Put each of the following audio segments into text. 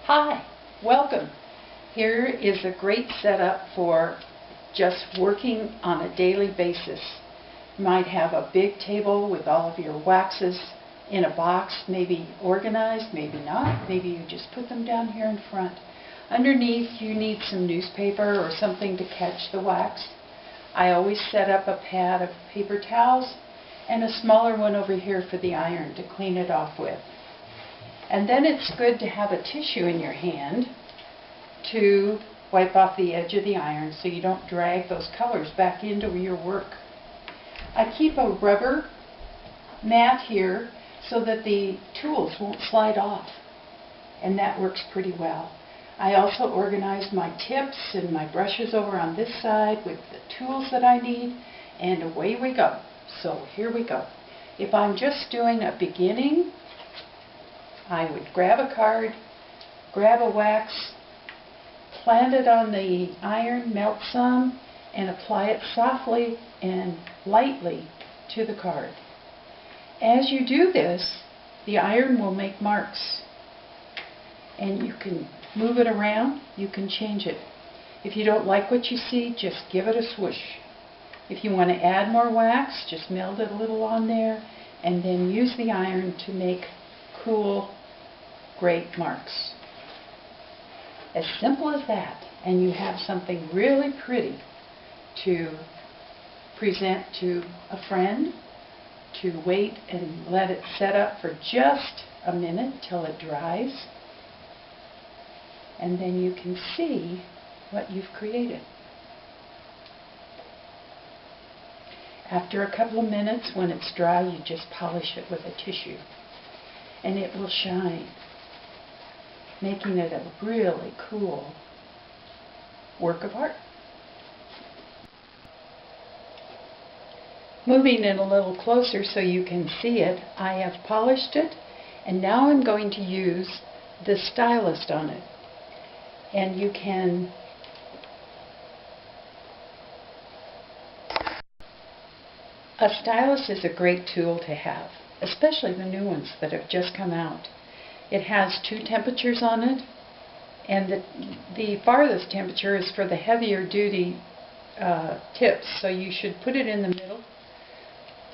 Hi, welcome. Here is a great setup for just working on a daily basis. You might have a big table with all of your waxes in a box, maybe organized, maybe not. Maybe you just put them down here in front. Underneath you need some newspaper or something to catch the wax. I always set up a pad of paper towels and a smaller one over here for the iron to clean it off with. And then it's good to have a tissue in your hand to wipe off the edge of the iron so you don't drag those colors back into your work. I keep a rubber mat here so that the tools won't slide off, and that works pretty well. I also organize my tips and my brushes over on this side with the tools that I need, and away we go. So here we go. If I'm just doing a beginning, I would grab a card, grab a wax, plant it on the iron, melt some, and apply it softly and lightly to the card. As you do this, the iron will make marks, and you can move it around, you can change it. If you don't like what you see, just give it a swoosh. If you want to add more wax, just melt it a little on there, and then use the iron to make cool, great marks. As simple as that, and you have something really pretty to present to a friend, to wait and let it set up for just a minute till it dries, and then you can see what you've created. After a couple of minutes, when it's dry, you just polish it with a tissue, and it will shine, making it a really cool work of art. Moving it a little closer so you can see it, I have polished it, and now I'm going to use the stylist on it. And you can a stylus is a great tool to have, especially the new ones that have just come out. It has 2 temperatures on it, and the farthest temperature is for the heavier duty tips, so you should put it in the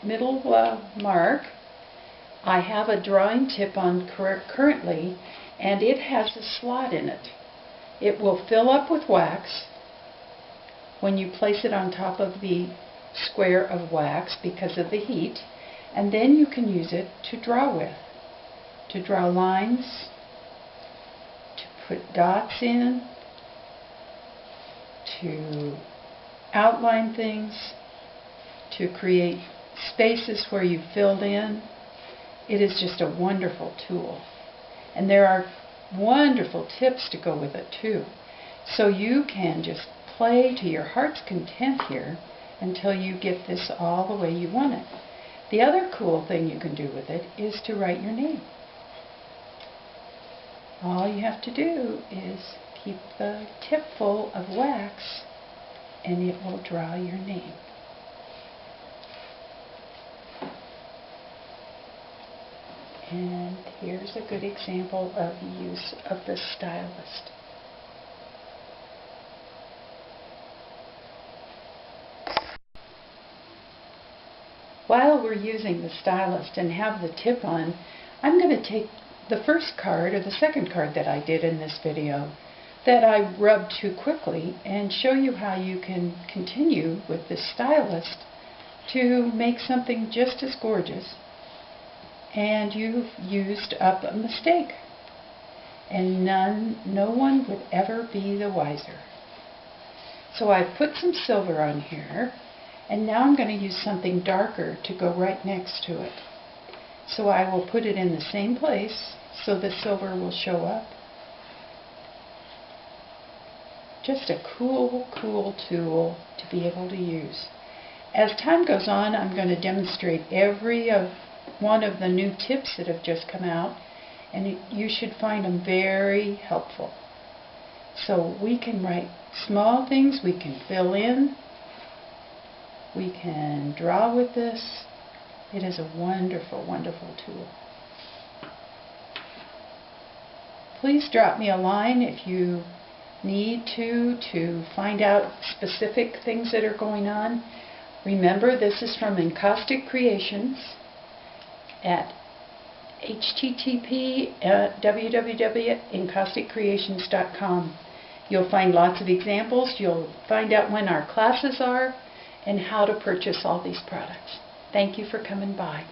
middle mark. I have a drawing tip on currently, and it has a slot in it. It will fill up with wax when you place it on top of the square of wax because of the heat, and then you can use it to draw with. To draw lines, to put dots in, to outline things, to create spaces where you filled in. It is just a wonderful tool. And there are wonderful tips to go with it too. So you can just play to your heart's content here until you get this all the way you want it. The other cool thing you can do with it is to write your name. All you have to do is keep the tip full of wax, and it will draw your name. And here's a good example of use of the stylist. While we're using the stylist and have the tip on, I'm going to take the first card, or the second card that I did in this video, that I rubbed too quickly, and show you how you can continue with the stylist to make something just as gorgeous, and you've used up a mistake, and no one would ever be the wiser. So I've put some silver on here, and now I'm going to use something darker to go right next to it. So I will put it in the same place so the silver will show up. Just a cool tool to be able to use. As time goes on, I'm going to demonstrate every one of the new tips that have just come out, and you should find them very helpful. So we can write small things, we can fill in, we can draw with this. It is a wonderful, wonderful tool. please drop me a line if you need to find out specific things that are going on. Remember, this is from Encaustic Creations at http://www.encausticcreations.com. You'll find lots of examples. You'll find out when our classes are and how to purchase all these products. Thank you for coming by.